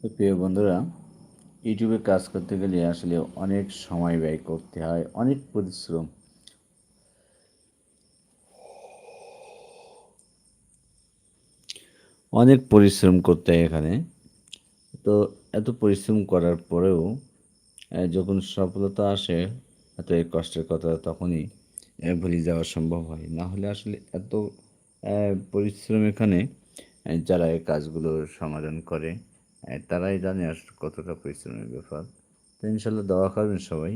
তো প্রিয় বন্ধুরা, ইউটিউবে কাজ করতে গেলে আসলে অনেক সময় ব্যয় করতে হয়, অনেক পরিশ্রম করতে হয় এখানে। তো এত পরিশ্রম করার পরেও যখন সফলতা আসে, এত এই কষ্টের কথা তখনই ভুলে যাওয়া সম্ভব হয়। না হলে আসলে এত পরিশ্রম এখানে যারা এই কাজগুলো সমাধান করে তারাই জানে আসলে কতটা পরিশ্রমের ব্যাপার। তো ইনশাল্লাহ দোয়া করবেন সবাই।